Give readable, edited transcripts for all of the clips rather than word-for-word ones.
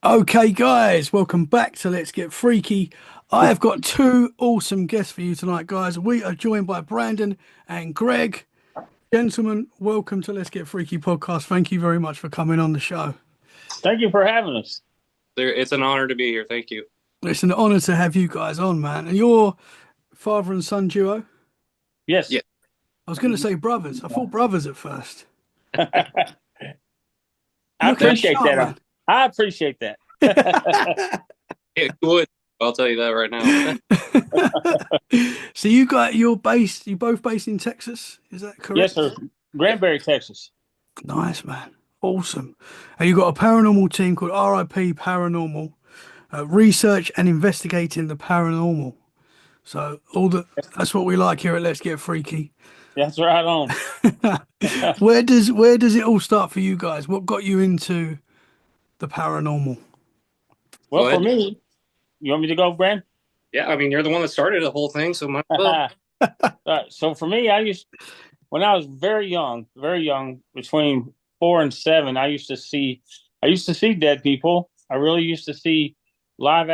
Okay, guys, welcome back to Let's Get Freaky. I have got two awesome guests for you tonight, guys. We are joined by Brandon and Greg. Gentlemen, welcome to Let's Get Freaky podcast. Thank you very much for coming on the show. Thank you for having us. It's an honor to be here. Thank you. It's an honor to have you guys on, man. And you're father and son duo? Yes. Yeah, I was going to say brothers. I thought brothers at first. I Looking appreciate sharp, that. I appreciate that. man. it would. I'll tell you that right now. So you both based in Texas, is that Yes, correct? sir. Granbury, Texas. Nice, man. Awesome. And you've got a paranormal team called RIP Paranormal, research and investigating the paranormal. So that's what we like here at Let's Get Freaky. That's right on. Where does it all start for you guys? What got you into the paranormal? Well, Go for ahead. me, you want me to go, Brand? Yeah, I mean, you're the one that started the whole thing, so might as well. So for me, when I was very young, between 4 and 7, I used to see dead people. I really used to see live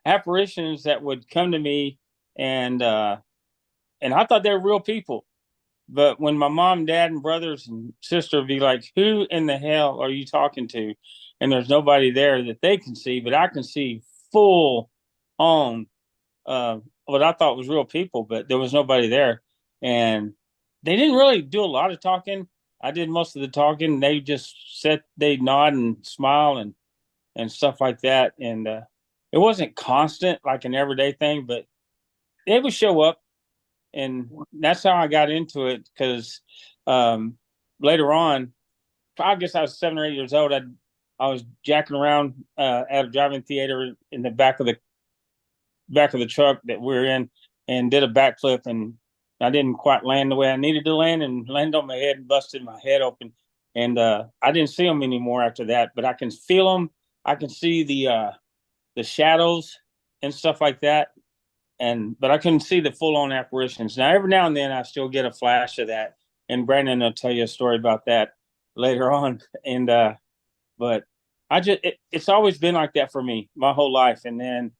apparitions that would come to me, and and I thought they were real people. But when my mom, dad, and brothers and sister would be like, "Who in the hell are you talking to?" And there's nobody there that they can see, but I can see full on what I thought was real people, but there was nobody there, and they didn't really do a lot of talking. I did most of the talking. They just they'd nod and smile and stuff like that, and it wasn't constant like an everyday thing, but they would show up, and that's how I got into it because um, later on, I guess I was 7 or 8 years old. I was jacking around at a driving theater in the back of the truck that we are in, and did a backflip, and I didn't quite land the way I needed to land, and landed on my head and busted my head open. And I didn't see them anymore after that, but I can feel them. I can see the shadows and stuff like that, and but I couldn't see the full on apparitions. Now every now and then I still get a flash of that, and Brandon will tell you a story about that later on. And but it's always been like that for me my whole life. And then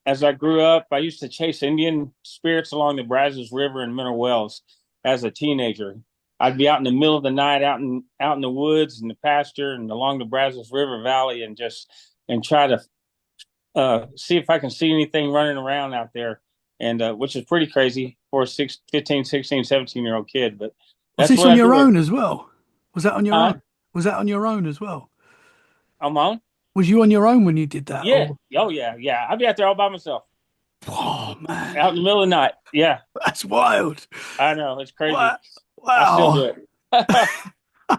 as I grew up, I used to chase Indian spirits along the Brazos River in Mineral Wells as a teenager. I'd be out in the middle of the night, out in the woods and the pasture and along the Brazos River Valley, and try to see if I can see anything running around out there, and which is pretty crazy for a 15, 16, 17-year-old kid. But Was that's this what on I your do. own as well? Was that on your Uh, own? Was that on your own as well? I'm on. Was you on your own when you did that? Yeah. Or Oh, yeah. Yeah. I'd be out there all by myself oh man, out in the middle of the night. Yeah. that's wild. I know. It's crazy. What? I still do Wow. it.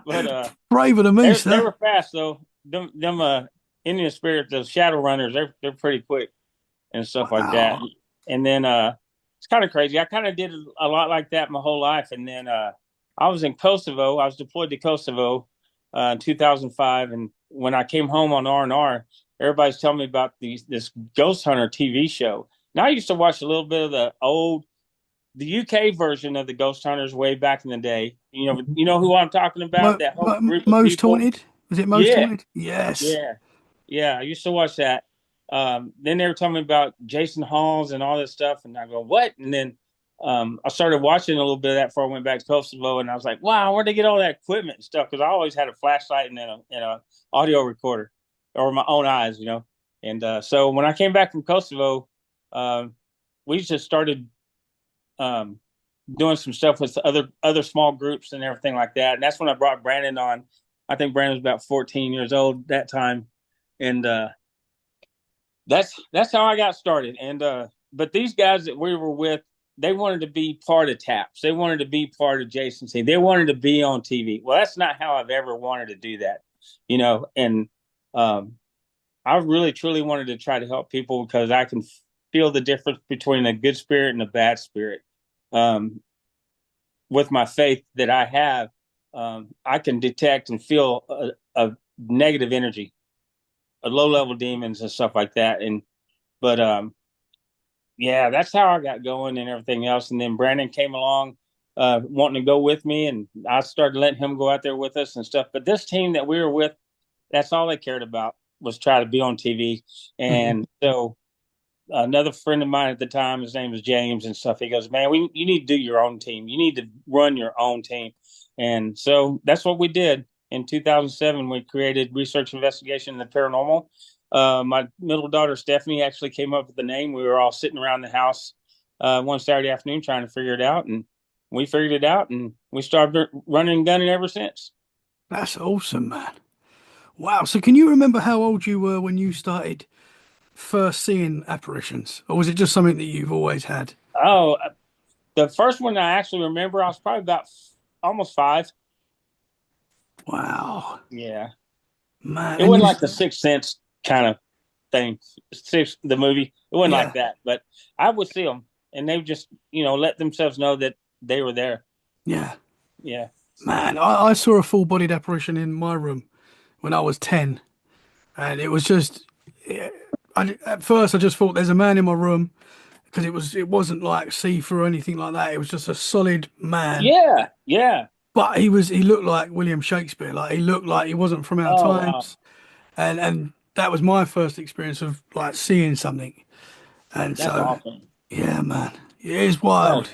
But Braver than me, they sir. were fast, though. Them Indian spirits, the shadow runners, they're pretty quick and stuff like that. Wow. And then it's kind of crazy. I kind of did a lot like that my whole life. And then I was in Kosovo. I was deployed to Kosovo in 2005. And when I came home on R&R, everybody's telling me about this Ghost Hunter TV show. Now I used to watch a little bit of the UK version of the Ghost Hunters way back in the day. You know who I'm talking about? That whole group of Most people. haunted? Was it most Yeah, haunted? Yes. yeah. Yeah, I used to watch that. Then they were telling me about Jason Halls and all this stuff, and I go, "What?" And then I started watching a little bit of that before I went back to Kosovo, and I was like, "Wow, where'd they get all that equipment and stuff?" Because I always had a flashlight and then a audio recorder, or my own eyes. And so when I came back from Kosovo, um, we just started um, doing some stuff with other small groups and everything like that. And that's when I brought Brandon on. I think Brandon was about 14 years old that time, and that's how I got started. And but these guys that we were with, they wanted to be part of TAPS. They wanted to be part of Jason's team. They wanted to be on TV. Well, that's not how I've ever wanted to do that. And um, I really truly wanted to try to help people because I can feel the difference between a good spirit and a bad spirit. Um, with my faith that I have, I can detect and feel a negative energy, a low level demons and stuff like that. And but yeah, that's how I got going and everything else. And then Brandon came along, wanting to go with me, and I started letting him go out there with us and stuff. But this team that we were with, That's all they cared about was try to be on TV. And so another friend of mine at the time, his name was James and stuff. He goes, "Man, you need to do your own team. You need to run your own team." And so that's what we did. In 2007, we created Research Investigation in the Paranormal. My middle daughter, Stephanie, actually came up with the name. We were all sitting around the house one Saturday afternoon trying to figure it out. And we figured it out, and we started running and gunning ever since. That's awesome, man. Wow. So can you remember how old you were when you started first seeing apparitions? Or was it just something that you've always had? Oh, the first one I actually remember, I was probably about almost 5. Wow. Yeah. Man. It wasn't like the Sixth Sense kind of thing, the movie. It wasn't like that. But I would see them, and they would just, let themselves know that they were there. Yeah. Yeah. Man, I saw a full-bodied apparition in my room when I was 10. And it was just, at first I just thought there's a man in my room because it wasn't like see-through or anything like that. It was just a solid man. Yeah. Yeah. But he looked like William Shakespeare. Like he looked like he wasn't from our times. Wow. And that was my first experience of like seeing something. And That's so, awesome. yeah, man, it is wild.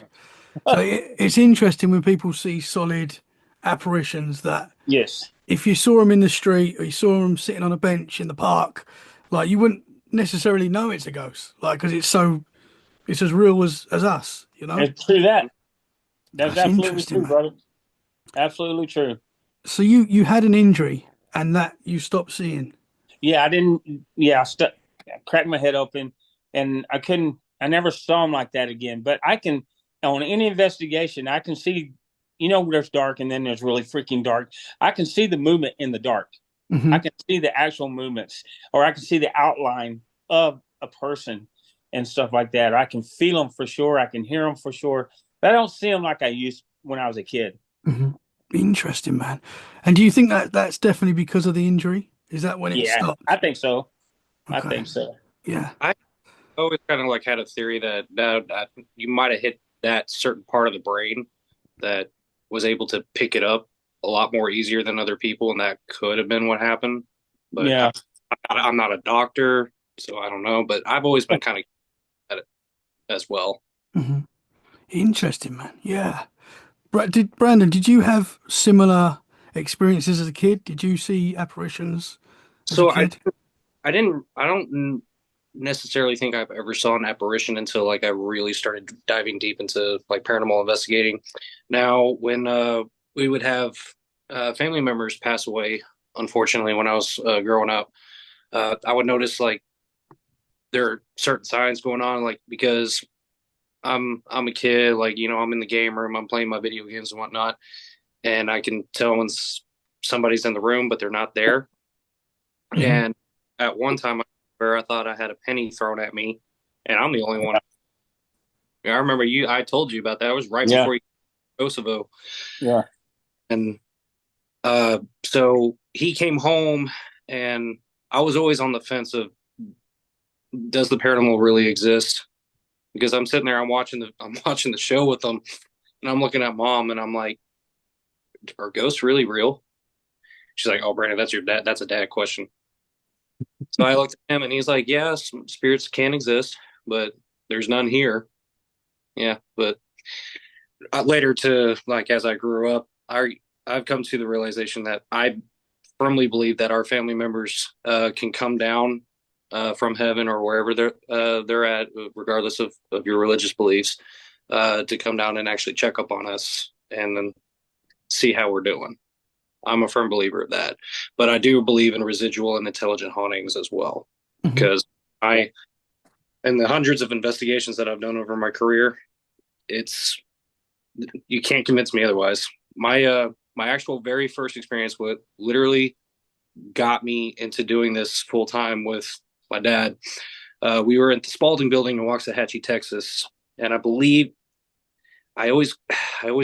So it's interesting when people see solid apparitions that yes, if you saw them in the street or you saw them sitting on a bench in the park, like you wouldn't necessarily know it's a ghost, like because it's as real as us, It's true that. That's absolutely true, man. brother. Absolutely true. So you had an injury and that you stopped seeing. Yeah, I didn't. Yeah, I cracked my head open, and I couldn't. I never saw him like that again. But I can, on any investigation, I can see. There's dark, and then there's really freaking dark. I can see the movement in the dark. Mm-hmm. I can see the actual movements, or I can see the outline of a person and stuff like that. Or I can feel them for sure. I can hear them for sure. But I don't see them like I used when I was a kid. Mm-hmm. Interesting, man. And do you think that that's definitely because of the injury? Is that when it stopped? I think so. Okay. I think so. Yeah. I always kind of like had a theory that you might have hit that certain part of the brain that was able to pick it up a lot more easier than other people, and that could have been what happened. But yeah, I'm not a doctor, so I don't know. But I've always been kind of at it as well. Mm-hmm. Interesting, man. Yeah. Brandon, did you have similar experiences as a kid? Did you see apparitions as a kid? I don't necessarily think I've ever saw an apparition until like I really started diving deep into like paranormal investigating. Now, when we would have family members pass away, unfortunately, when I was growing up, I would notice like there are certain signs going on, like because I'm a kid, like I'm in the game room, I'm playing my video games and whatnot, and I can tell when somebody's in the room, but they're not there. Mm-hmm. And at one time, where I thought I had a penny thrown at me, and I'm the only one. I remember I told you about that. It was right before you Kosovo. Yeah. And so he came home, and I was always on the fence of, does the paranormal really exist? Because I'm sitting there, I'm watching the show with them, and I'm looking at Mom, and I'm like, are ghosts really real? She's like, oh, Brandon, that's a dad question. So I looked at him, and he's like, yeah, spirits can exist, but there's none here. Yeah, but later as I grew up, I've come to the realization that I firmly believe that our family members can come down from heaven or wherever they're at, regardless of your religious beliefs, to come down and actually check up on us and then see how we're doing. I'm a firm believer of that, but I do believe in residual and intelligent hauntings as well, because in the hundreds of investigations that I've done over my career, you can't convince me otherwise. My actual very first experience with literally got me into doing this full time with my dad. We were at the Spalding Building in Waxahachie, Texas, and I believe I always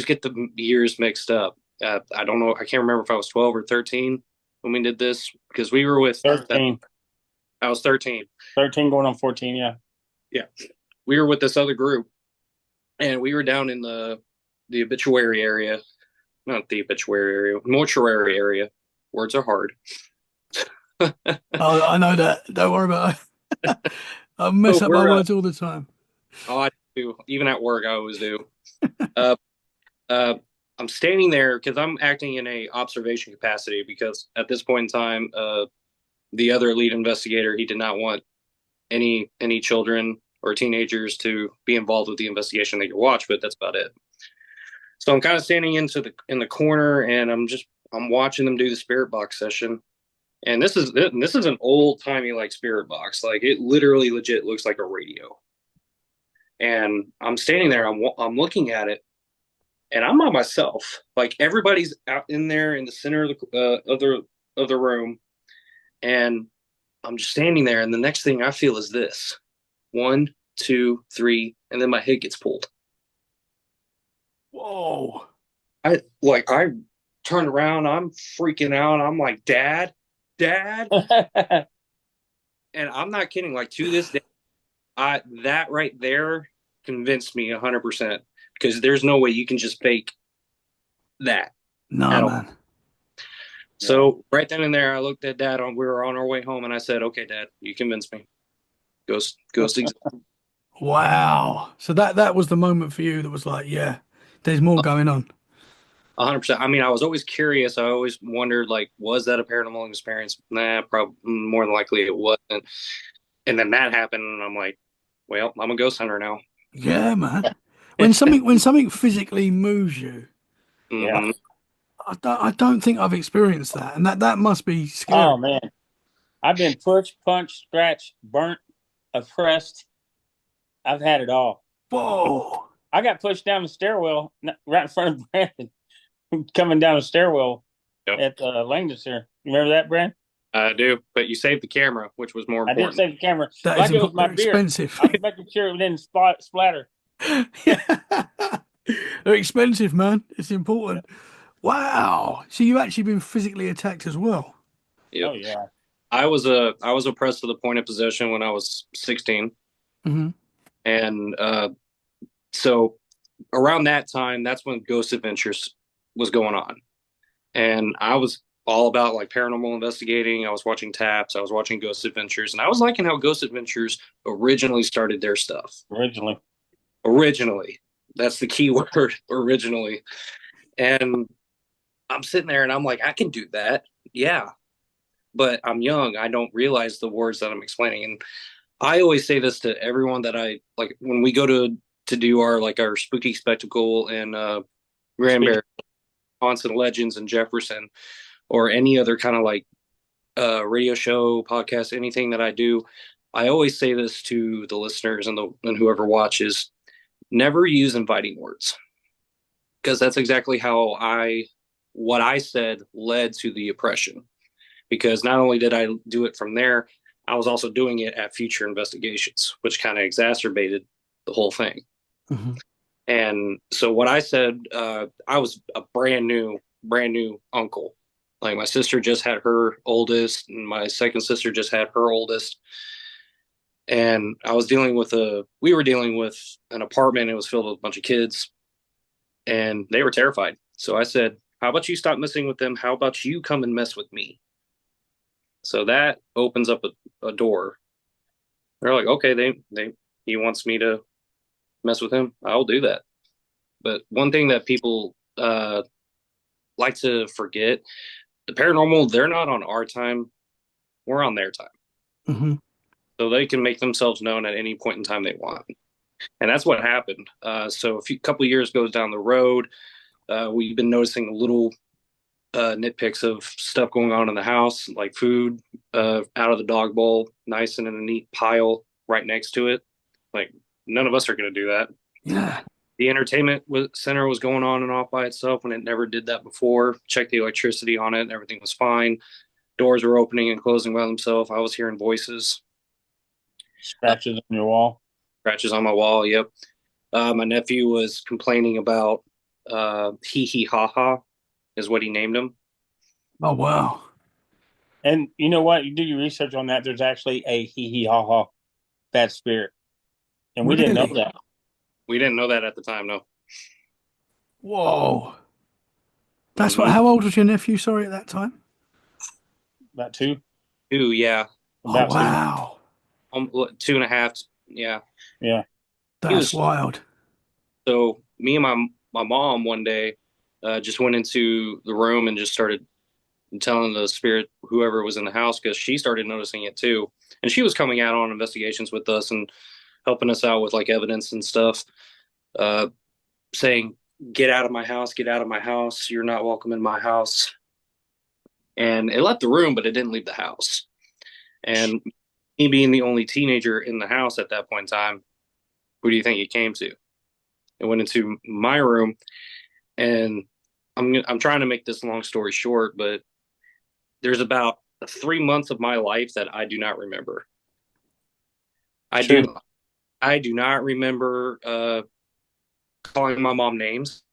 get the years mixed up. I don't know. I can't remember if I was 12 or 13 when we did this, because we were with 13. I was 13. 13 going on 14. Yeah. Yeah. We were with this other group, and we were down in the obituary area, not the obituary area, mortuary area. Words are hard. Oh, I know that. Don't worry about it. I mess So up my words all the time. oh, I do. Even at work, I always do. Uh, uh, I'm standing there because I'm acting in a observation capacity because at this point in time, the other lead investigator, he did not want any children or teenagers to be involved with the investigation. They could watch, but that's about it. So I'm kind of standing in the corner, and I'm watching them do the spirit box session. And this is an old timey like spirit box. Like it literally legit looks like a radio. And I'm standing there. I'm looking at it, and I'm by myself. Like everybody's out in there in the center of the room, and I'm just standing there. And the next thing I feel is this: one, two, three, and then my head gets pulled. Whoa. I turned around. I'm freaking out. I'm like, Dad, Dad, and I'm not kidding. Like to this day, that right there convinced me 100% because there's no way you can just fake that No, at all. man. So right then and there, I looked at Dad. We were on our way home, and I said, "Okay, Dad, you convinced me. Ghost exist." Wow. So that was the moment for you that was like, yeah, there's more going on. 100%. I mean, I was always curious. I always wondered, like, was that a paranormal experience? Nah, probably more than likely it wasn't. And then that happened, and I'm like, well, I'm a ghost hunter now. Yeah, man. When something physically moves you, Yeah. Mhm. I don't think I've experienced that, and that must be scary. Oh man, I've been pushed, punched, scratched, burnt, oppressed. I've had it all. Whoa. I got pushed down the stairwell right in front of Brandon, coming down the stairwell Yep, at Langdon's here. You remember that, Brand? I do. But you saved the camera, which was more I did important. save the camera That is like it was my they're beer. expensive. I was making sure it didn't splatter. They're expensive, man. It's important. Wow. So you've actually been physically attacked as well. Yep. Oh yeah. I was oppressed to the point of possession when I was 16, Hmm. and so around that time, that's when Ghost Adventures was going on, and I was all about like paranormal investigating. I was watching Taps, I was watching Ghost Adventures, and I was liking how Ghost Adventures originally started their stuff. Originally. Originally, that's the key word, originally. And I'm sitting there, and I'm like, I can do that, yeah. But I'm young. I don't realize the words that I'm explaining, and I always say this to everyone that I like when we go to do our spooky spectacle in Granbury, Haunts and Legends in Jefferson, or any other kind of like radio show, podcast, anything that I do. I always say this to the listeners and whoever watches: never use inviting words, because that's exactly how what I said led to the oppression. Because not only did I do it from there, I was also doing it at future investigations, which kind of exacerbated the whole thing. Hmm. And so what I said, I was a brand new uncle. Like my sister just had her oldest, and my second sister just had her oldest. And we were dealing with an apartment. It was filled with a bunch of kids, and they were terrified. So I said, how about you stop messing with them? How about you come and mess with me? So that opens up a door. They're like, okay, he wants me to mess with him. I'll do that. But one thing that people like to forget: the paranormal, they're not on our time, we're on their time. Hmm. So they can make themselves known at any point in time they want. And that's what happened. So couple of years goes down the road, we've been noticing little nitpicks of stuff going on in the house, like food out of the dog bowl, nice and in a neat pile right next to it. Like none of us are going to do that. Yeah. The entertainment center was going on and off by itself when it never did that before. Checked the electricity on it, and everything was fine. Doors were opening and closing by themselves. I was hearing voices, Scratches on your wall. scratches on my wall. Yep. My nephew was complaining about hee hee ha ha, is what he named him. Oh, wow. And you know what? You do your research on that. There's actually a hee hee ha ha bad spirit. And we didn't know Really? that. We didn't know that at the time, no. Whoa. That's what. Mhm. How old was your nephew? Sorry, at that time. About two. 2, yeah. Oh, About two. wow. 2.5. Yeah. Yeah. He That's was wild. so me and my mom one day just went into the room and just started telling the spirit whoever was in the house because she started noticing it too, and she was coming out on investigations with us and helping us out with like evidence and stuff, uh, saying, "Get out of my house! Get out of my house! You're not welcome in my house." And it left the room, but it didn't leave the house. And me being the only teenager in the house at that point in time, who do you think it came to? It went into my room, and I'm trying to make this long story short, but there's about 3 months of my life that I do not remember. I Sure. do I do not remember calling my mom names.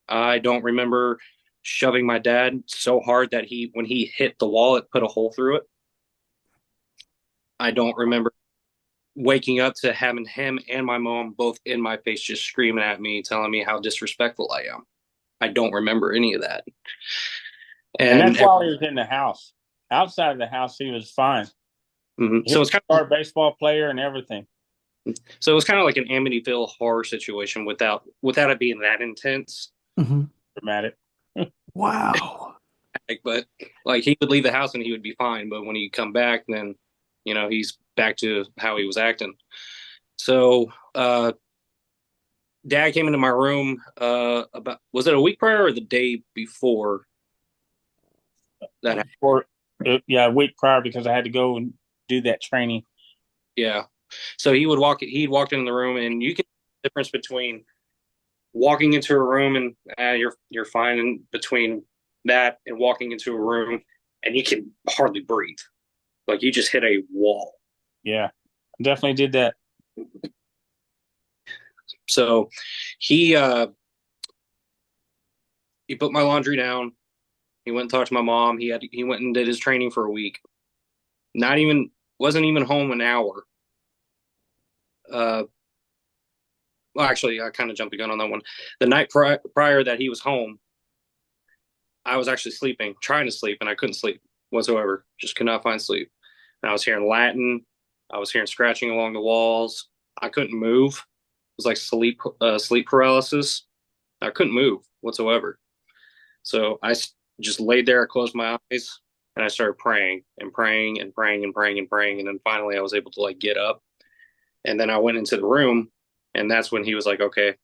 I don't remember shoving my dad so hard that when he hit the wall, it put a hole through it. I don't remember waking up to having him and my mom both in my face just screaming at me, telling me how disrespectful I am. I don't remember any of that. And And that's while he was in the house. Outside of the house, he was fine. He so was a star baseball player and everything. so it was kind of like an Amityville horror situation without it being that intense. Hmm. Dramatic. Wow. But like he would leave the house and he would be fine, but when he come back, then he's back to how he was acting. So dad came into my room about, was it a week prior or the day before that happened? Or yeah, a week prior because I had to go and do that training. Yeah. So he'd walked in the room, and you can the difference between walking into a room and you're fine, and between that and walking into a room and you can hardly breathe. Like you just hit a wall. Yeah, definitely did that. So he he put my laundry down. He went and talked to my mom. He went and did his training for a week. Not even wasn't even home an hour. Well, actually, I kind of jumped the gun on that one. The night prior that he was home, I was actually sleeping, trying to sleep, and I couldn't sleep whatsoever. Just could not find sleep. And I was hearing Latin. I was hearing scratching along the walls. I couldn't move. It was like sleep paralysis. I couldn't move whatsoever. So I just laid there, I closed my eyes, and I started praying and praying and praying and praying and praying. And then finally I was able to like get up. And then I went into the room, and that's when he was like, okay,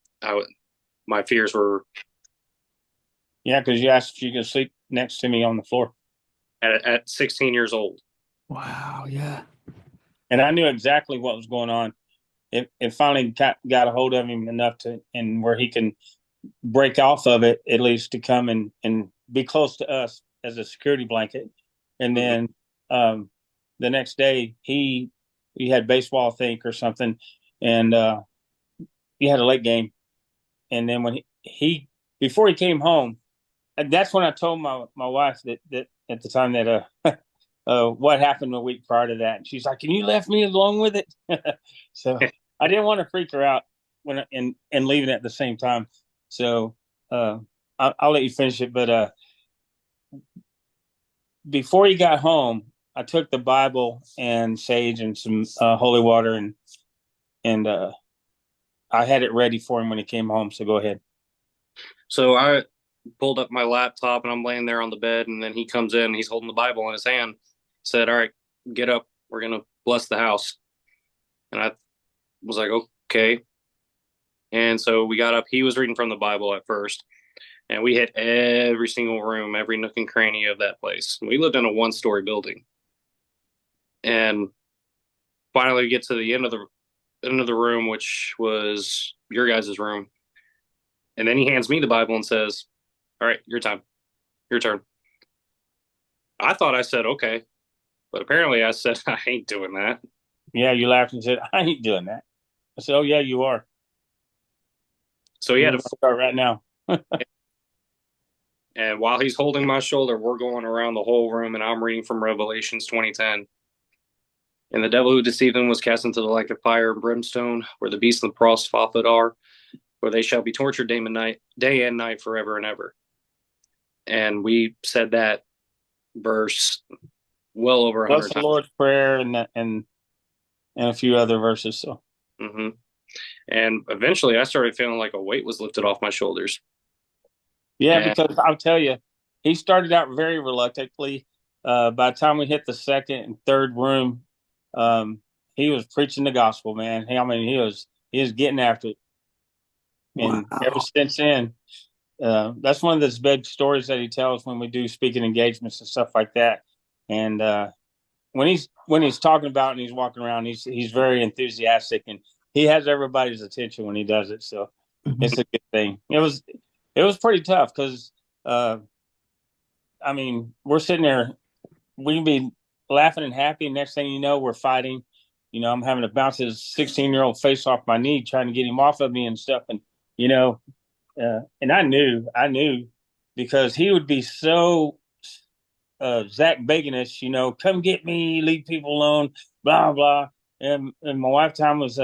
my fears were Yeah, because you asked if you could sleep next to me on the floor. at 16 years old. Wow. Yeah. And I knew exactly what was going on. It finally got a hold of him enough and where he can break off of it, at least to come and be close to us as a security blanket. And then the next day he had baseball, I think, or something, and he had a late game. And then when he before he came home, and that's when I told my wife that at the time that what happened a week prior to that. And she's like, "Can you left me alone with it?" So I didn't want to freak her out when and leaving at the same time. So I'll let you finish it. But before he got home, I took the Bible and sage and some holy water and I had it ready for him when he came home. So go ahead. So I pulled up my laptop and I'm laying there on the bed, and then he comes in, he's holding the Bible in his hand, said, "All right, get up. We're going to bless the house." And I was like, okay. And so we got up. He was reading from the Bible at first, and we hit every single room, every nook and cranny of that place. We lived in a 1-story building. And finally we get to the end of the room, which was your guys' room. And then he hands me the Bible and says, "All right, your time. Your turn." I thought I said okay, but apparently I said I ain't doing that. Yeah, you laughed and said, "I ain't doing that." I said, "Oh yeah, you are. So he We're had gonna start right now." and while he's holding my shoulder, we're going around the whole room, and I'm reading from Revelations 20:10. And the devil who deceived them was cast into the lake of fire and brimstone, where the beast and the false prophet are, where they shall be tortured day and night, forever and ever. And we said that verse well over a Plus hundred the times. Lord's Prayer and a few other verses. So Hmm. And eventually, I started feeling like a weight was lifted off my shoulders. yeah, And because I'll tell you, he started out very reluctantly. By the time we hit the second and third room, um, he was preaching the gospel, man. I mean, he was getting after it, and ever Wow. since then, that's one of those big stories that he tells when we do speaking engagements and stuff like that. And when he's talking about and he's walking around, he's very enthusiastic and he has everybody's attention when he does it. So Mhm. it's a good thing. It was pretty tough because uh, I mean we're sitting there, we can be laughing and happy. Next thing you know, we're fighting. I'm having to bounce his 16-year-old face off my knee, trying to get him off of me and stuff. And you know, and I knew because he would be so Zach Baganish, come get me, leave people alone, blah blah. And my wife time was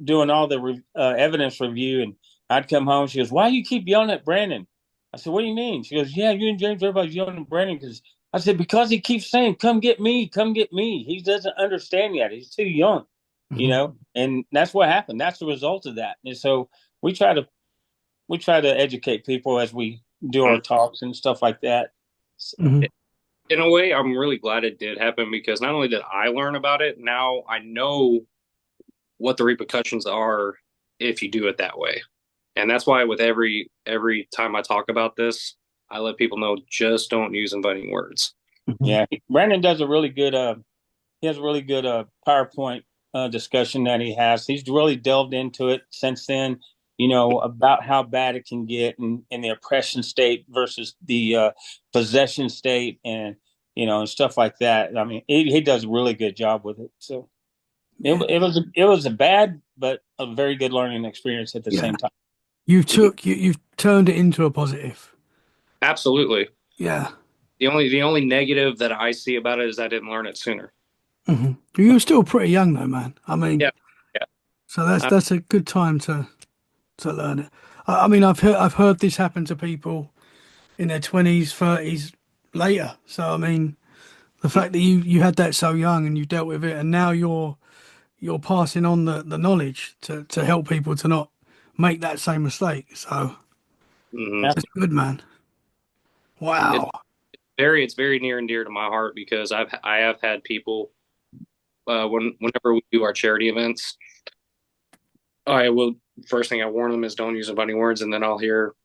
doing all the evidence review, and I'd come home. She goes, "Why do you keep yelling at Brandon?" I said, "What do you mean?" She goes, "Yeah, you and James, everybody's yelling at Brandon because." I said, "Because he keeps saying, 'Come get me, come get me.' He doesn't understand yet. He's too young, Mhm. And that's what happened. That's the result of that. And so we try to we try to educate people as we do our talks and stuff like that. So, Mhm. in a way, I'm really glad it did happen because not only did I learn about it, now I know what the repercussions are if you do it that way. And that's why with every time I talk about this, I let people know just don't use inviting words. Mhm. yeah, Brandon does a really good. He has a really good PowerPoint discussion that he has. He's really delved into it since then. About how bad it can get in the oppression state versus the possession state, and stuff like that. I mean, he does a really good job with it. So Yeah. it was a bad but a very good learning experience at the Yeah. same time. You've turned it into a positive. Absolutely. Yeah. The only negative that I see about it is I didn't learn it sooner. Hmm. You were still pretty young though, man. I mean, Yeah, yeah. so that's I, that's a good time to learn it. I mean, I've heard this happen to people in their 20s, 30s later. So I mean, the fact that you had that so young and you dealt with it, and now you're passing on the knowledge to help people to not make that same mistake. So mhm. that's good, man. It's Wow. it's very near and dear to my heart because I have had people whenever we do our charity events, I will first thing I warn them is don't use inviting words, and then I'll hear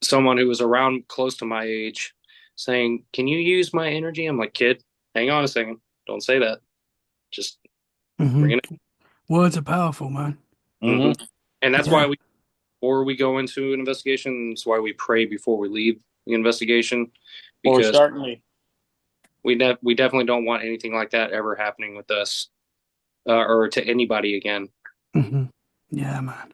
someone who was around close to my age saying, "Can you use my energy?" I'm like, "Kid, hang on a second. Don't say that. Just Hmm. bring it Words are powerful, man. in." Mm-hmm. And that's Yeah. why before we go into an investigation, that's why we pray before we leave the investigation, Or because certainly, we definitely don't want anything like that ever happening with us or to anybody again. Hmm. Yeah, man.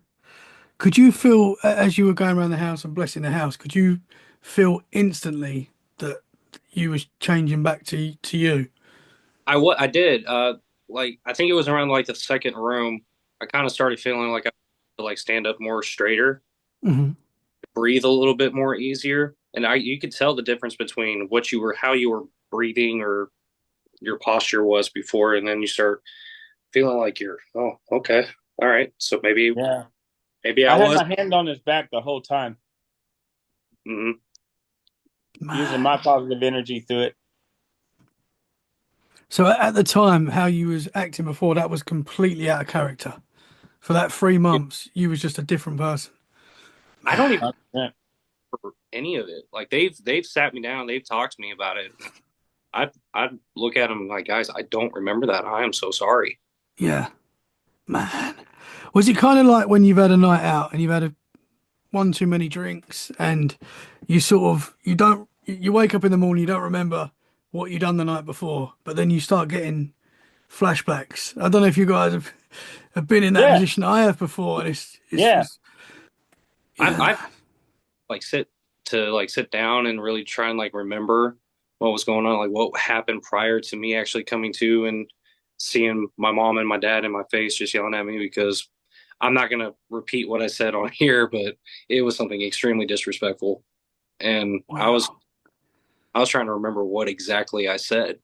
Could you feel, as you were going around the house and blessing the house, could you feel instantly that you was changing back to you? I did like I think it was around like the second room. I kind of started feeling like I to like stand up more straighter, Hmm. breathe a little bit more easier, and I you could tell the difference between how you were breathing or your posture was before, and then you start feeling like you're okay, all right, so yeah. maybe I I had was. my hand on his back the whole time, Mhm. using Man. my positive energy through it. So at the time, how you was acting before, that was completely out of character. For that 3 months, you was just a different person. I don't even 100%. remember any of it. Like they've sat me down, they've talked to me about it. I look at them like, guys, I don't remember that. I am so sorry. Yeah, man. Was it kind of like when you've had a night out and you've had one too many drinks and you sort of you wake up in the morning, you don't remember what you done the night before, but then you start getting flashbacks. I don't know if you guys have been in that Yeah, position. I have before, and it's yeah, just I've yeah. like sit down and really try and like remember what was going on, like what happened prior to me actually coming to and seeing my mom and my dad in my face just yelling at me because I'm not gonna repeat what I said on here, but it was something extremely disrespectful, and I was Wow. I was trying to remember what exactly I said.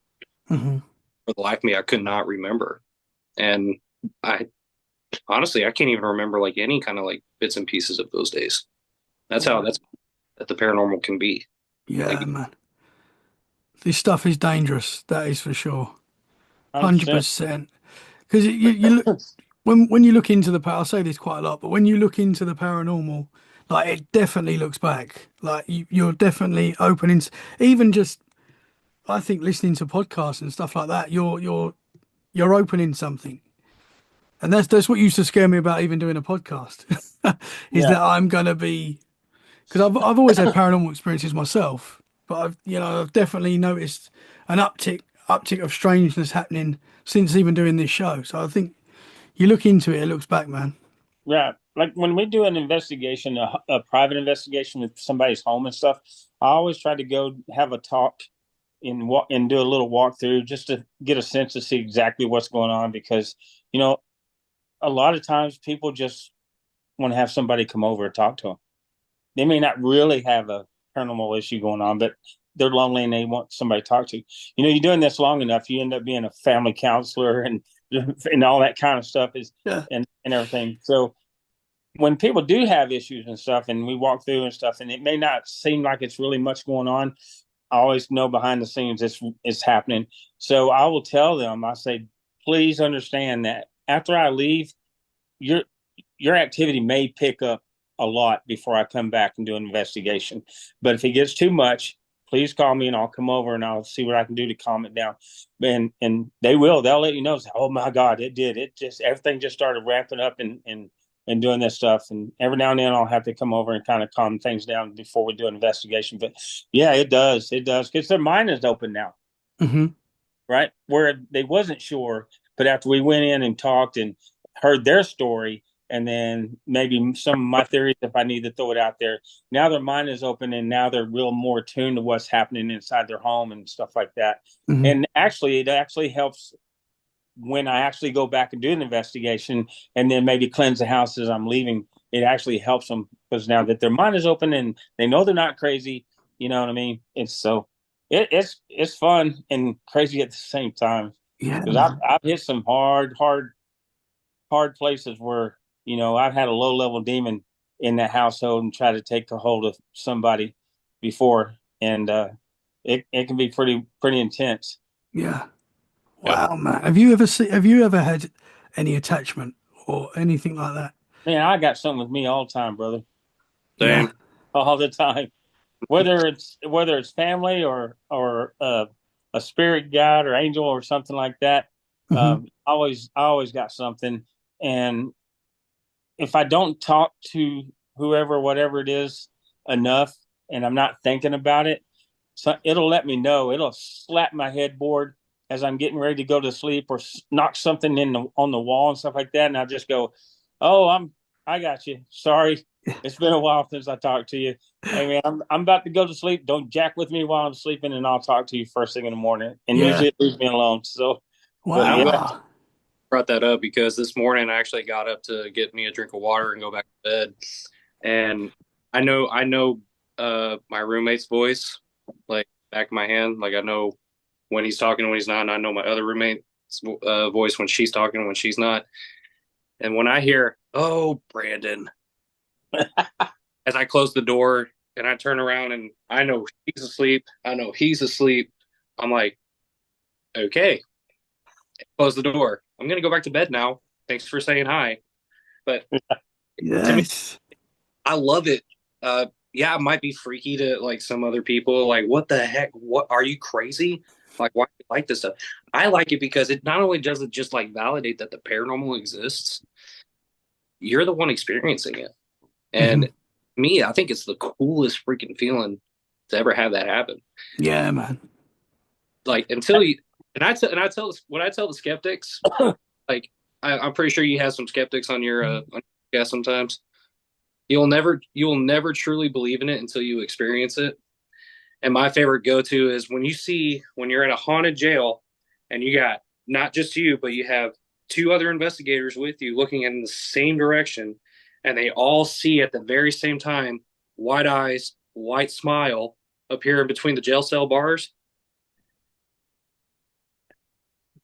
Hmm. For the life of me, I could not remember. And I honestly, I can't even remember like any kind of like bits and pieces of those days. That's that the paranormal can be. Yeah, Like, man. This stuff is dangerous. That is for sure. 100%. 100%. Because you look when you look into the I say this quite a lot, but when you look into the paranormal, like it definitely looks back. Like you're definitely opening, even just I think listening to podcasts and stuff like that. You're opening something, and that's what used to scare me about even doing a podcast. Is Yeah. that I'm gonna be because I've always had paranormal experiences myself, but I've definitely noticed an uptick of strangeness happening since even doing this show. So I think you look into it, it looks back, man. Yeah. Like when we do an investigation, a private investigation with somebody's home and stuff, I always try to go have a talk and do a little walkthrough just to get a sense to see exactly what's going on because, you know, a lot of times people just want to have somebody come over and talk to them. They may not really have a paranormal issue going on, but they're lonely and they want somebody to talk to. You know, you're doing this long enough, you end up being a family counselor and all that kind of stuff is Yeah. and everything. So when people do have issues and stuff, and we walk through and stuff, and it may not seem like it's really much going on, I always know behind the scenes it's happening. So I will tell them, I say, please understand that after I leave, your your activity may pick up a lot before I come back and do an investigation. But if it gets too much, please call me and I'll come over and I'll see what I can do to calm it down. And they will. They'll let you know. Say, oh my God, it did. It just everything just started ramping up and doing this stuff. And every now and then I'll have to come over and kind of calm things down before we do an investigation. But yeah, it does. It does because their mind is open now, Hmm. right? Where they wasn't sure, but after we went in and talked and heard their story, and then maybe some of my theories, if I need to throw it out there, now their mind is open and now they're real more tuned to what's happening inside their home and stuff like that. Hmm. And actually, it actually helps when I actually go back and do an investigation and then maybe cleanse the house as I'm leaving. It actually helps them because now that their mind is open and they know they're not crazy, you know what I mean? It's so it's fun and crazy at the same time Yeah, because man. I've hit some hard places where I've had a low level demon in that household and try to take a hold of somebody before, and it can be pretty intense. Yeah. yep. Wow, man. Have you ever had any attachment or anything like that? Man, I got something with me all the time, brother, Yeah. Same. all the time. Whether it's family or a spirit guide or angel or something like that. Hmm. I always got something, and if I don't talk to whoever, whatever it is, enough, and I'm not thinking about it, so it'll let me know. It'll slap my headboard as I'm getting ready to go to sleep, or knock something on the wall and stuff like that, and I just go, "Oh, I got you. Sorry, it's been a while since I talked to you. Hey man, I'm about to go to sleep. Don't jack with me while I'm sleeping, and I'll talk to you first thing in the morning." And Yeah. usually it leaves me alone. So, but I'm yeah, glad Wow. brought that up because this morning I actually got up to get me a drink of water and go back to bed. And I know my roommate's voice like back of my hand. Like I know when he's talking and when he's not, and I know my other roommate's voice when she's talking and when she's not. And when I hear, "Oh, Brandon," as I close the door and I turn around and I know she's asleep, I know he's asleep. I'm like, okay, close the door. I'm gonna go back to bed now. Thanks for saying hi. But to me, Yes. I love it. Yeah, it might be freaky to like some other people. Like, what the heck? What are you crazy? Like, why do you like this stuff? I like it because it not only does it just like validate that the paranormal exists, you're the one experiencing it. Hmm. And me, I think it's the coolest freaking feeling to ever have that happen. Yeah, man. Like until you and I tell when I tell the skeptics, like I'm pretty sure you have some skeptics on your podcast sometimes. You will never truly believe in it until you experience it. And my favorite go to is when you're at a haunted jail and you got not just you, but you have two other investigators with you looking in the same direction, and they all see at the very same time white eyes, white smile appear in between the jail cell bars.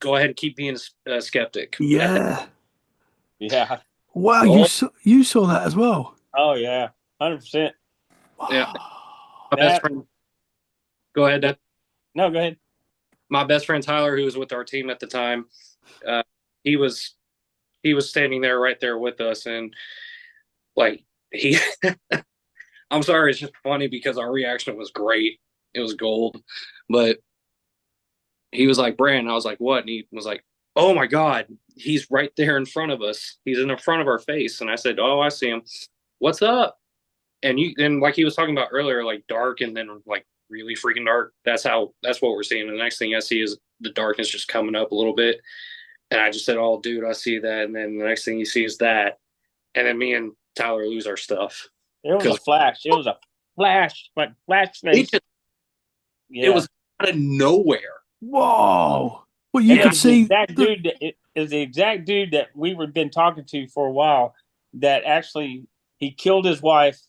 go ahead and keep being a skeptic. Yeah. Yeah. Wow, Oh, you saw that as well. Oh yeah. 100%. yeah. Wow. My best friend. Go ahead, Dad. No, go ahead. My best friend Tyler, who was with our team at the time, uh, he was standing there right there with us, and like he, I'm sorry, it's just funny because our reaction was great. It was gold, but he was like, Brand. I was like, what? And he was like, oh my God, he's right there in front of us. He's in the front of our face. And I said, oh, I see him. What's up? And like he was talking about earlier, like dark and then like really freaking dark. That's what we're seeing. And the next thing I see is the darkness just coming up a little bit. And I just said, oh, dude, I see that. And then the next thing you see is that. And then me and Tyler lose our stuff. It was a flash. It was a flash, like flash face. Yeah. It was out of nowhere. Whoa. Well, you could see it is the exact dude that we were been talking to for a while that actually he killed his wife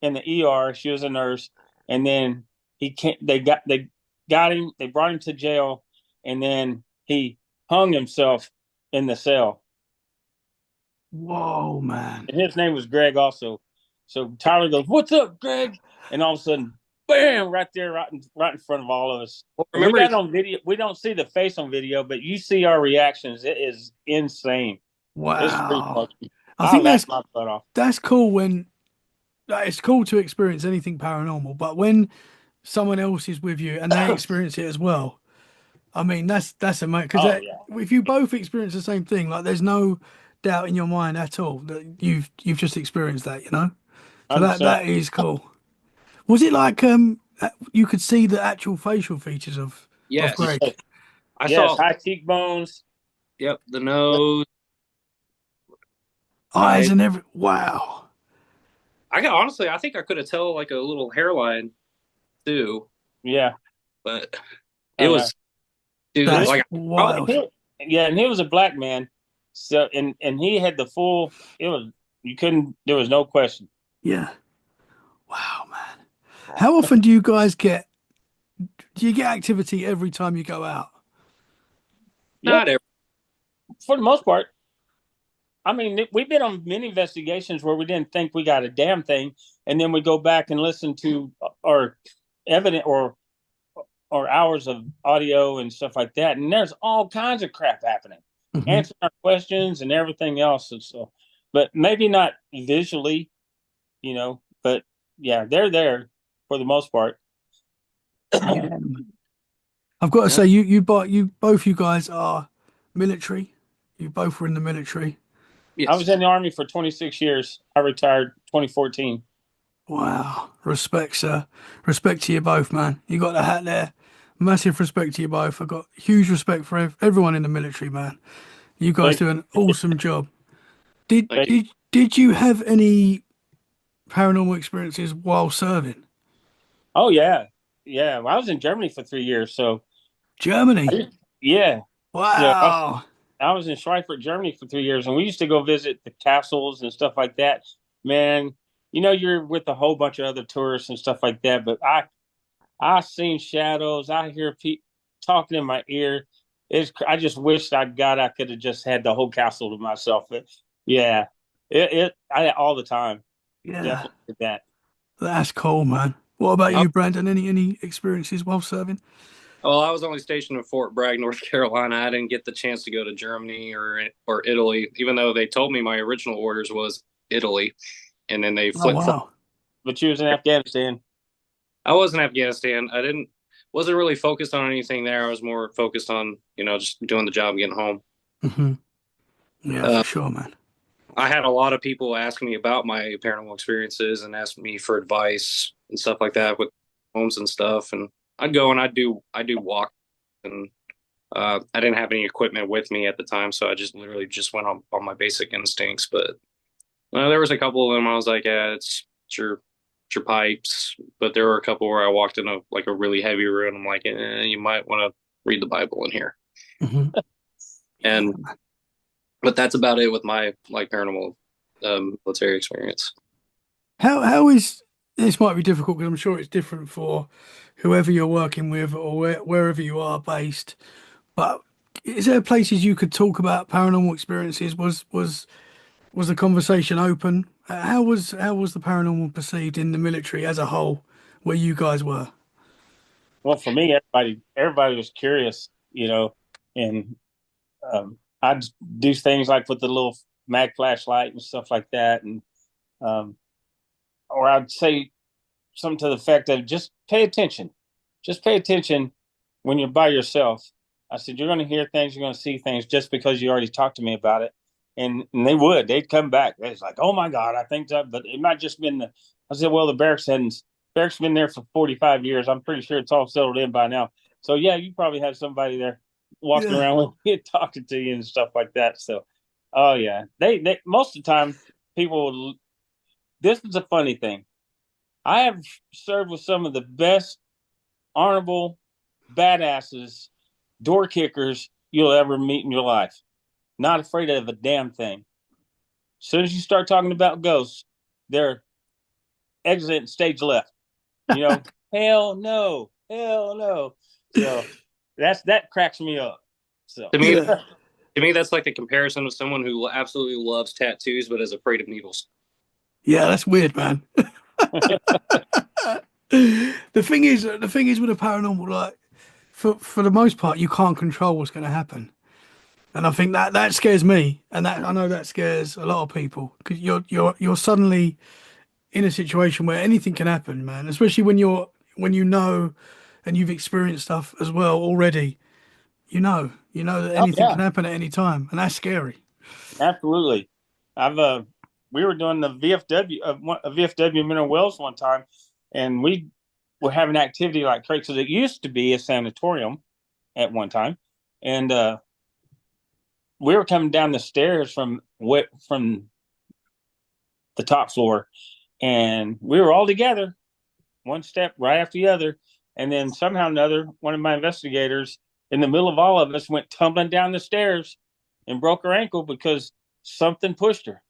in the ER. She was a nurse, and then they got him. They brought him to jail, and then he hung himself in the cell. Whoa, man! And his name was Greg, also. So Tyler goes, "What's up, Greg?" And all of a sudden, bam! Right there, right in front of all of us. Well, remember, we got on video. We don't see the face on video, but you see our reactions. It is insane. Wow! I think that's cool when. It's cool to experience anything paranormal, but when someone else is with you and they experience it as well, I mean that's amazing. Because if you both experience the same thing, like there's no doubt in your mind at all that you've just experienced that, you know. So that is cool. Was it like you could see the actual facial features of Greg? I saw high cheekbones. Yep, the nose, eyes, and wow. I think I could have tell like a little hairline too. Yeah, but it was, dude. That's like wild. And he was a black man, so and he had the full. It was there was no question. Yeah. Wow, man. How often do you guys get? Do you get activity every time you go out? Not every. For the most part. I mean, we've been on many investigations where we didn't think we got a damn thing, and then we go back and listen to our evidence or hours of audio and stuff like that, and there's all kinds of crap happening, answering our questions and everything else. And so, but maybe not visually, you know. But yeah, they're there for the most part. I've got to say, both you guys are military. You both were in the military. Yes. I was in the Army for 26 years. I retired 2014. Wow. Respect, sir. Respect to you both, man. You got the hat there. Massive respect to you both. I've got huge respect for everyone in the military, man. You guys do an awesome job. Did you have any paranormal experiences while serving? Oh, yeah. Yeah. Well, I was in Germany for 3 years. So Germany? Yeah. Wow. Yeah, I was in Schweifert, Germany for 3 years, and we used to go visit the castles and stuff like that. Man, you know, you're with a whole bunch of other tourists and stuff like that, but I seen shadows. I hear people talking in my ear. I just wished I could have just had the whole castle to myself. But yeah, I all the time. Yeah, definitely did that. That's cool, man. What about you, Brandon? Any experiences while serving? Well, I was only stationed in Fort Bragg, North Carolina. I didn't get the chance to go to Germany or Italy, even though they told me my original orders was Italy, and then they flipped. Oh, wow. But you was in Afghanistan. I was in Afghanistan. Wasn't really focused on anything there. I was more focused on, just doing the job, getting home. Mm-hmm. Yeah, for sure, man. I had a lot of people asking me about my paranormal experiences and asking me for advice and stuff like that with homes and stuff, and I'd go and I do walk, and I didn't have any equipment with me at the time, so I literally went on my basic instincts. But there was a couple of them I was like, yeah, it's your pipes. But there were a couple where I walked in a really heavy room. I'm like, you might want to read the Bible in here. Mm-hmm. But that's about it with my paranormal military experience. How is this? Might be difficult because I'm sure it's different for whoever you're working with or wherever you are based. But is there places you could talk about paranormal experiences? Was the conversation open? How was the paranormal perceived in the military as a whole, where you guys were? Well, for me, everybody was curious, and I'd do things like with the little mag flashlight and stuff like that, and um, or I'd say something to the effect of just pay attention when you're by yourself. I said, you're going to hear things, you're going to see things just because you already talked to me about it. And they'd come back. It's like, oh my God, I think that, but it might just been I said, well, the barracks been there for 45 years. I'm pretty sure it's all settled in by now. So yeah, you probably have somebody there walking Yeah, around with you, talking to you and stuff like that. So, oh yeah, they most of the time people, this is a funny thing. I have served with some of the best honorable badasses, door kickers you'll ever meet in your life. Not afraid of a damn thing. As soon as you start talking about ghosts, they're exiting stage left. You know, hell no, hell no. So that cracks me up. So To me, yeah, to me, that's like the comparison of someone who absolutely loves tattoos but is afraid of needles. yeah. That's weird, man. The thing is with a paranormal, like for the most part, you can't control what's going to happen, and I think that scares me, and that I know that scares a lot of people because you're suddenly in a situation where anything can happen, man. Especially when you know, and you've experienced stuff as well already. You know that oh anything yeah, can happen at any time, and that's scary. absolutely. I've we were doing the VFW a VFW Mineral Wells one time, and we were having activity like crazy because it used to be a sanatorium at one time, and we were coming down the stairs from the top floor, and we were all together, one step right after the other, and then somehow or another, one of my investigators, in the middle of all of us, went tumbling down the stairs and broke her ankle because something pushed her.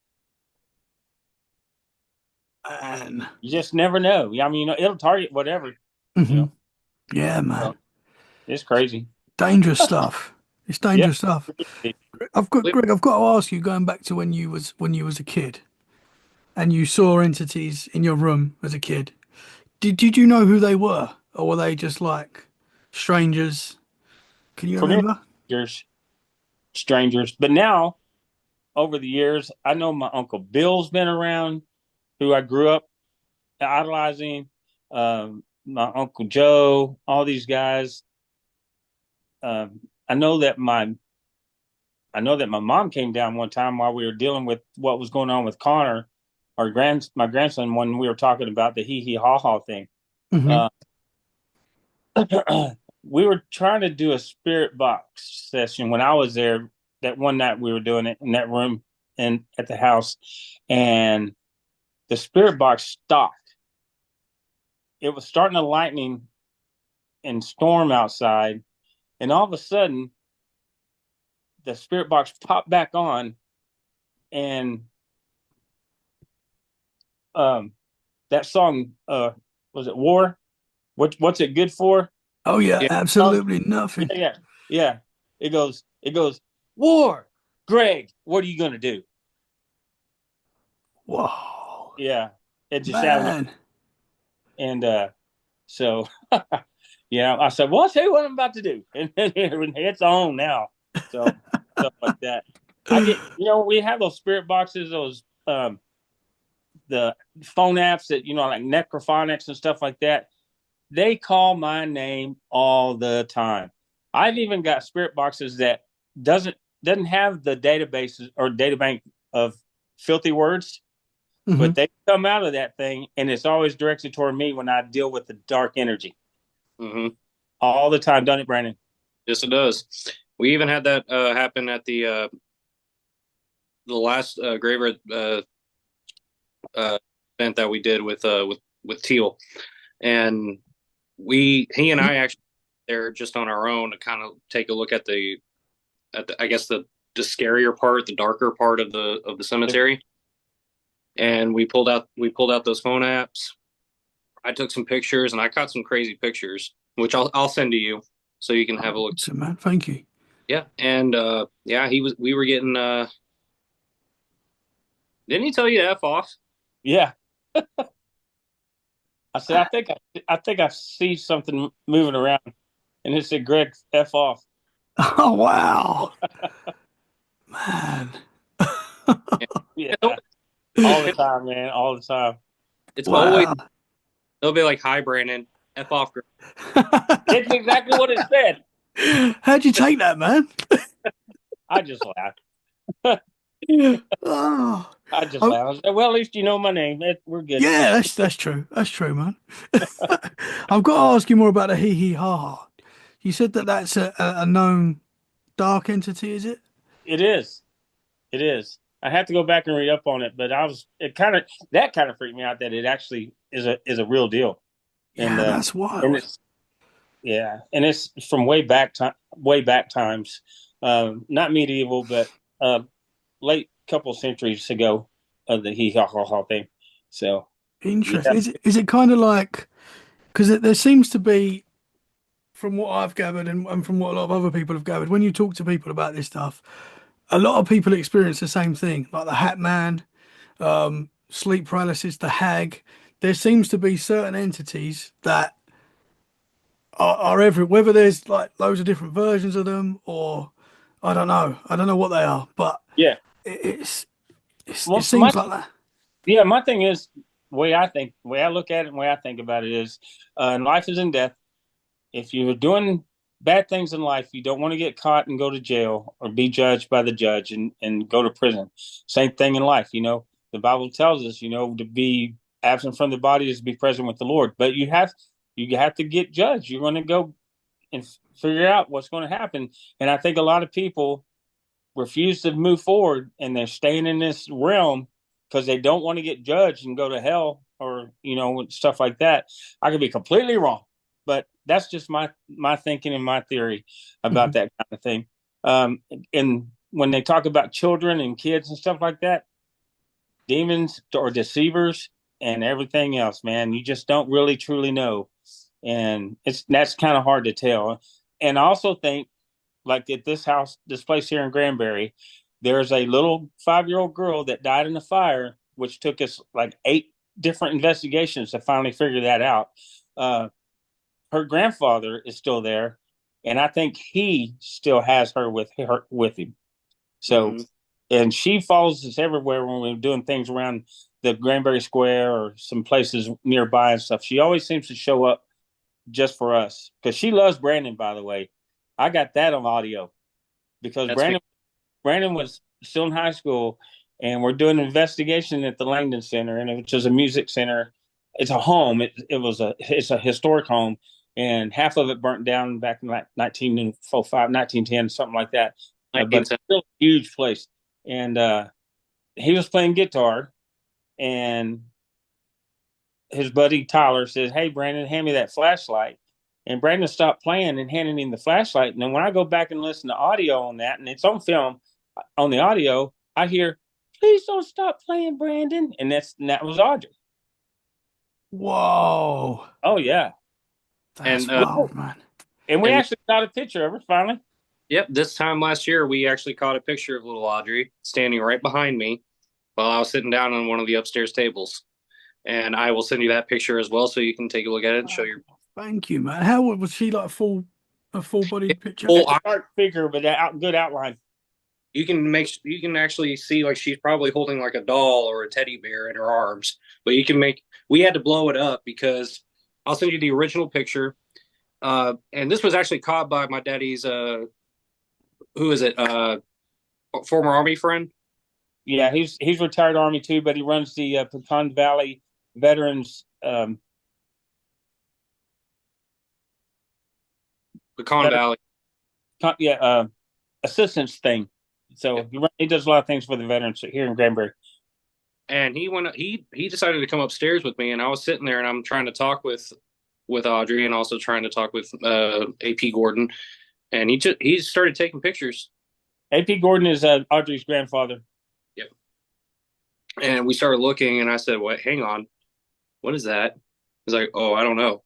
Man. You just never know. I mean, it'll target whatever. You Hmm. know, Yeah, man. so it's crazy. Dangerous stuff. It's Yeah. dangerous stuff. Greg. I've got to ask you, going back to when you was a kid and you saw entities in your room as a kid. Did you know who they were, or were they just like strangers? Can you For me, remember? strangers. But now, over the years, I know my uncle Bill's been around, who I grew up idolizing. My uncle Joe, all these guys. Um, I know that my I know that my mom came down one time while we were dealing with what was going on with Connor, my grandson, when we were talking about the hee hee ha ha thing. Hmm. Uh, we were trying to do a spirit box session when I was there. That one night we were doing it in that room and at the house, and the spirit box stopped. It was starting to lightning and storm outside, and all of a sudden the spirit box popped back on, and um, that song, was it War? What's it good for? Oh yeah, Yeah. absolutely Yeah, nothing. yeah, yeah. It goes, War, Greg, what are you gonna do? Whoa, Yeah, it just sounded, man. and so yeah, I said, well, I'll tell you what I'm about to do, and it's on now. So stuff like that. I get, we have those spirit boxes, those the phone apps that like Necrophonics and stuff like that. They call my name all the time. I've even got spirit boxes that doesn't doesn't have the databases or data bank of filthy words, Hmm. but they come out of that thing, and it's always directed toward me when I deal with the dark energy Hmm. all the time. Done it, Brandon? Yes, it does. We even had that happen at the last Graver event that we did with Teal, and he and I actually there just on our own to kind of take a look at the I guess the scarier part, the darker part of the cemetery, and we pulled out those phone apps. I took some pictures and I caught some crazy pictures, which I'll send to you so you can have a look. So man, thank you. Yeah, and yeah, he was. We were getting. Didn't he tell you to f off? Yeah. I said, I think I see something moving around, and it said, "Greg, f off." Oh wow, man. Yeah. Yeah, It's, all the time, man, all the time. it's always Wow. they'll be like, "Hi, Brandon, f off." It's exactly what it said. How'd you take that, man? I just laughed. Oh, I just oh, laughed. I said, well, at least you know my name. We're good. yeah, that's true. That's true, man. I've got to ask you more about the hee hee ha ha. You said that that's a known dark entity, is it? It is. It is. I have to go back and read up on it, but that kind of freaked me out that it actually is a real deal. And Yeah, that's and wild. it's yeah, and it's from way back times. Not medieval, but late couple centuries ago of the hee haw haw haw thing. So yeah, Interesting. Is it kind of like because there seems to be, from what I've gathered and from what a lot of other people have gathered, when you talk to people about this stuff, a lot of people experience the same thing, like the Hat Man, sleep paralysis, the Hag. There seems to be certain entities that are every, whether there's like loads of different versions of them or I don't know. I don't know what they are, but yeah. it, it's, it Well, seems like that. my thing is the way I look at it, and the way I think about it is, life is in death. If you're doing bad things in life, you don't want to get caught and go to jail or be judged by the judge and go to prison. Same thing in life, The Bible tells us, to be absent from the body is to be present with the Lord. But you have to get judged. You're going to go and figure out what's going to happen. And I think a lot of people refuse to move forward and they're staying in this realm because they don't want to get judged and go to hell or stuff like that. I could be completely wrong, but that's just my thinking and my theory about Mhm. that kind of thing. And when they talk about children and kids and stuff like that, demons or deceivers and everything else, man, you just don't really truly know, and that's kind of hard to tell. And I also think, like at this place here in Granbury, there's a little 5-year-old girl that died in the fire, which took us like 8 different investigations to finally figure that out. Uh, her grandfather is still there, and I think he still has her with him. So, Mm-hmm. and she follows us everywhere when we're doing things around the Granbury Square or some places nearby and stuff. She always seems to show up just for us because she loves Brandon. By the way, I got that on audio because That's Brandon was still in high school, and we're doing an investigation at the Langdon Center, and which is a music center. It's a home. It's a historic home, and half of it burnt down back in like 1905, 1910, something like that. But it's 1910. still a huge place. And he was playing guitar, and his buddy Tyler says, "Hey, Brandon, hand me that flashlight." And Brandon stopped playing and handed him the flashlight. And then when I go back and listen to audio on that, and it's on film, on the audio, I hear, "Please don't stop playing, Brandon." And that was Audrey. Whoa, Oh yeah, that's And wild, man. and we and actually got a picture of her finally. yep, this time last year we actually caught a picture of little Audrey standing right behind me while I was sitting down on one of the upstairs tables. And I will send you that picture as well so you can take a look at it and show your Thank you, man. How was she like a full bodied picture? full It's a dark figure, but good outline. you can actually see like she's probably holding like a doll or a teddy bear in her arms. But we had to blow it up because I'll send you the original picture. And this was actually caught by my daddy's who is it? Former army friend. Yeah, he's retired Army too, but he runs the Pecan Valley Veterans. Pecan Valley. Yeah, assistance thing. So Yep. he does a lot of things for the veterans here in Granbury. And he decided to come upstairs with me, and I was sitting there and I'm trying to talk with Audrey and also trying to talk with AP Gordon, and he started taking pictures. AP Gordon is Audrey's grandfather. Yep. And we started looking, and I said, "What? Hang on, what is that?" He's like, "Oh, I don't know."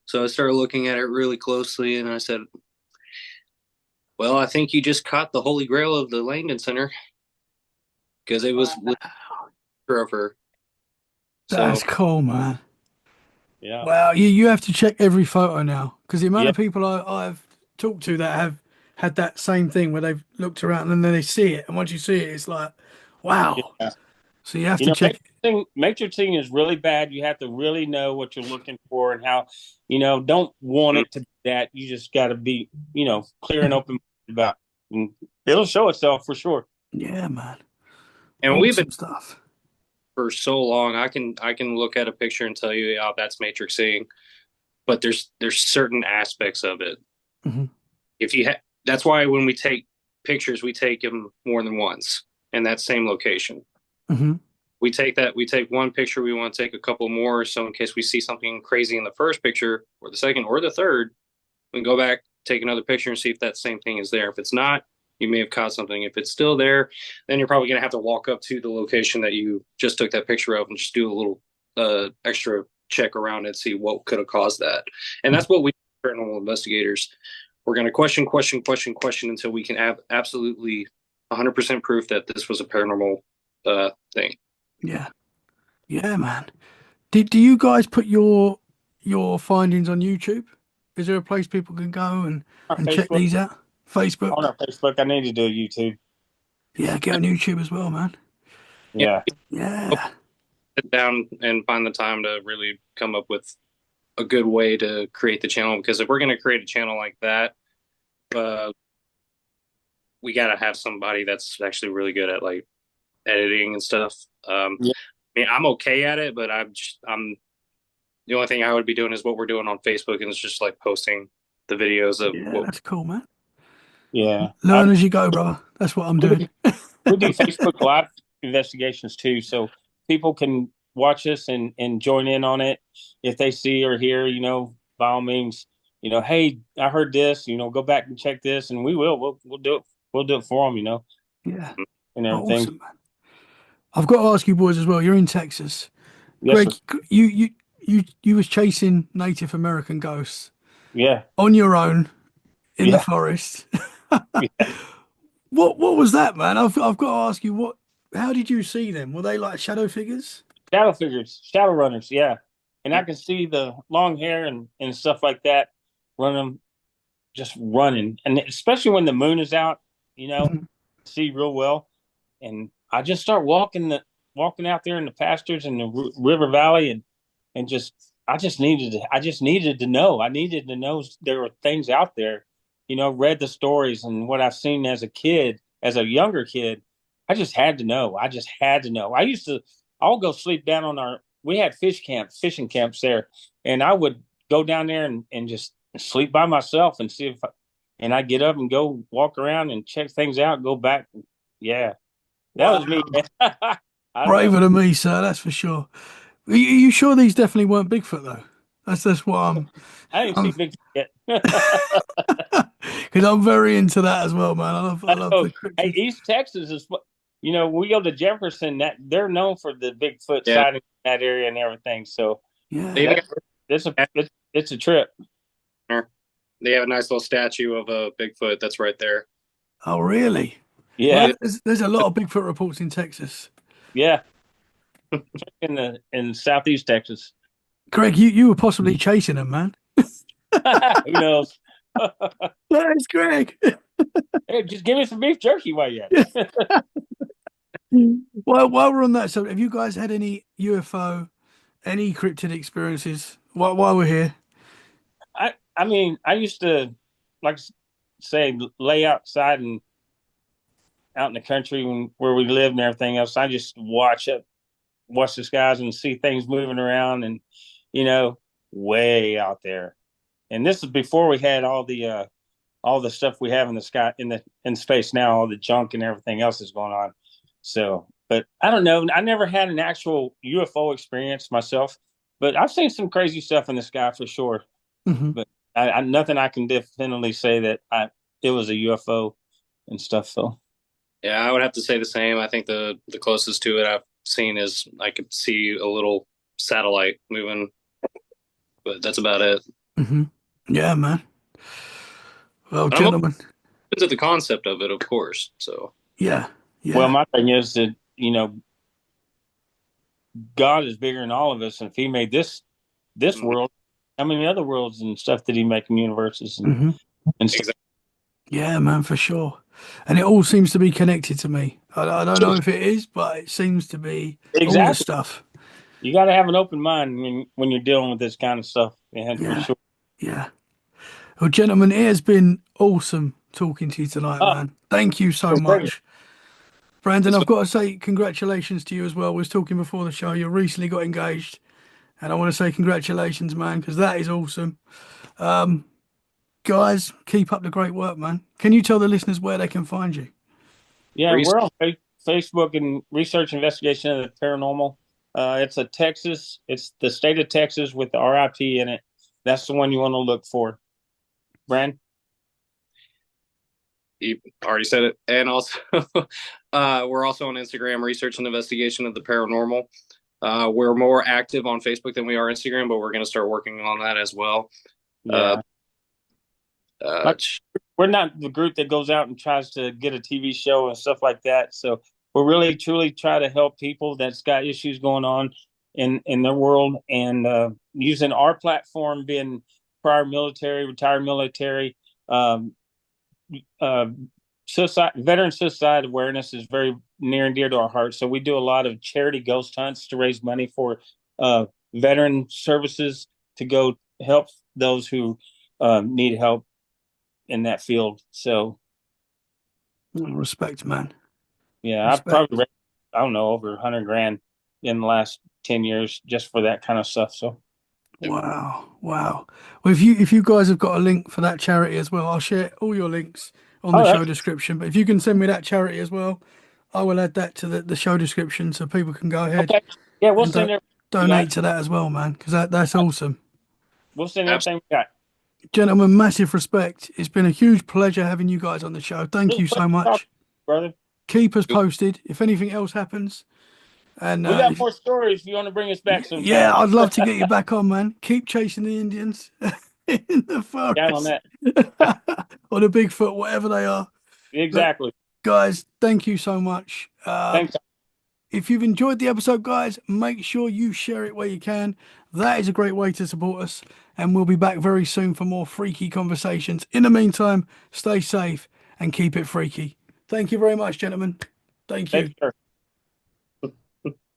So I started looking at it really closely, and I said, Well, I think you just caught the holy grail of the Langdon Center because it was of her. That's So cool, man. Yeah. Wow, you have to check every photo now because the amount Yep. of people I've talked to that have had that same thing where they've looked around and then they see it, and once you see it, it's like, wow. Yeah. So you have You to know, check. matrixing is really bad. You have to really know what you're looking for and how, don't want it to be that. You just got to be, clear and open about it. And it'll show itself for sure. Yeah, man. and we've been Awesome stuff. for so long. I can look at a picture and tell you, oh, that's matrixing, but there's certain aspects of it. Hmm. If you that's why when we take pictures, we take them more than once in that same location. Hmm. We take one picture, we want to take a couple more, so in case we see something crazy in the first picture or the second or the third, we can go back, take another picture and see if that same thing is there. If it's not, you may have caught something. If it's still there, then you're probably going to have to walk up to the location that you just took that picture of and just do a little extra check around and see what could have caused that. And that's what we paranormal investigators, we're going to question until we can have absolutely 100% proof that this was a paranormal thing. Yeah, yeah, man. Do you guys put your findings on YouTube? Is there a place people can go On and check Facebook, these out? on Facebook. our Facebook, I need to do a YouTube. Yeah, get on YouTube as well, man. Yeah, Yeah. Yeah. sit down and find the time to really come up with a good way to create the channel, because if we're going to create a channel like that, uh, we got to have somebody that's actually really good at like editing and stuff. Yeah. I mean, I'm okay at it, but I'm the only thing I would be doing is what we're doing on Facebook, and it's just like posting the videos of Yeah, what. that's cool, man. Yeah. Learn as you go, brother. That's what I'm We doing. do, we do Facebook Live investigations too. So people can watch us and join in on it. If they see or hear, by all means, hey, I heard this, go back and check this, and we will. We'll do it. We'll do it for them, Yeah. and Oh, everything. awesome, man. I've got to ask you boys as well. You're in Texas. Yes, Greg, sir. you was chasing Native American ghosts Yeah. on your own in the Yeah. forest. Yeah. What was that, man? I've got to ask you how did you see them? Were they like shadow figures? Shadow figures, shadow runners. Yeah. And I can see the long hair and stuff like that running, just running. And especially when the moon is out, Mhm. see real well. And I just start walking out there in the pastures in the river valley, and I just needed to know. I needed to know there were things out there. Read the stories and what I've seen as a kid, as a younger kid. I just had to know. I just had to know. I'll go sleep down on we had fishing camps there, and I would go down there and just sleep by myself and see and I get up and go walk around and check things out, go back. Yeah, that was me. Wow. I don't know. Braver than me, sir, that's for sure. Are you sure these definitely weren't Bigfoot though? That's what I didn't see I'm Bigfoot yet. because I'm very into that as well, man. I love Oh, the hey, cryptids. East Texas is, we go to Jefferson. That they're known for the Bigfoot Yeah, sighting in that area and everything. So they Yeah. even that it's a trip. got they have a nice little statue of a Bigfoot that's right there. Oh, really? Well, Yeah, there's a lot of Bigfoot reports in Texas. yeah, in Southeast Texas. Greg, you were possibly chasing them, man. Who knows? That is Greg. Hey, just give me some beef jerky while you at it. Well, while we're on that subject, have you guys had any UFO, any cryptid experiences while we're here? I mean, I used to like say lay outside and out in the country where we lived and everything else. I just watch the skies and see things moving around, and you know, way out there. And this is before we had all the stuff we have in the sky in space now, all the junk and everything else is going on. So, but I don't know. I never had an actual UFO experience myself, but I've seen some crazy stuff in the sky for sure. Hmm. But nothing I can definitely say that it was a UFO and stuff. So Yeah, I would have to say the same. I think the closest to it I've seen is I could see a little satellite moving, but that's about it. Hmm. Yeah, man. Well, But I'm gentlemen, into the concept of it, of course. So Yeah. Yeah. Well, my thing is that, you know, God is bigger than all of us, and if He made this Mhm. world, how many other worlds and stuff did He make in universes and Mhm. stuff? Exactly. Yeah, man, for sure. And it all seems to be connected to me. I don't know if it is, but it seems to be all the Exactly. stuff. You got to have an open mind when you're dealing with this kind of stuff, and for Yeah. sure. Yeah. Well, gentlemen, it has been awesome talking to you tonight, Oh, man. Thank you so it's great. much. Brandon, It's I've got to say congratulations to you as well. We was talking before the show. You recently got engaged. And I want to say congratulations, man, because that is awesome. Guys, keep up the great work, man. Can you tell the listeners where they can find you? Yeah, Reese. we're on Facebook and Research Investigation of the Paranormal. It's it's the state of Texas with the RIP in it. That's the one you want to look for. Brand? You already said it. And also, we're also on Instagram, Research and Investigation of the Paranormal. We're more active on Facebook than we are Instagram, but we're going to start working on that as well. Yeah. Uh, We're not the group that goes out and tries to get a TV show and stuff like that. So we're really truly try to help people that's got issues going on in their world, and using our platform, being prior military, retired military, um, veteran suicide awareness is very near and dear to our hearts. So we do a lot of charity ghost hunts to raise money for veteran services to go help those who need help in that field. So Respect, man. yeah, I've Respect. probably raised, I don't know, over 100 grand in the last 10 years just for that kind of stuff. So Wow. Wow. Well, if you guys have got a link for that charity as well, I'll share all your links on the oh, show description. But if you can send me that charity as well, I will add that to the show description so people can go ahead okay. Yeah, we'll and send everything we donate got. to that as well, man, because that's awesome. We'll send everything we got. Gentlemen, massive respect. It's been a huge pleasure having you guys on the show. It Thank was a you pleasure so talking, much. brother. Keep us posted if anything else happens. And We got more stories if you want to bring us back yeah, sometime. I'd love to get you back on, man. Keep chasing the Indians in the Down on forest that. or the Bigfoot, whatever they are. But Exactly. guys, thank you so much. Thanks. If you've enjoyed the episode, guys, make sure you share it where you can. That is a great way to support us. And we'll be back very soon for more freaky conversations. In the meantime, stay safe and keep it freaky. Thank you very much, gentlemen. Thank you. Thanks, sir.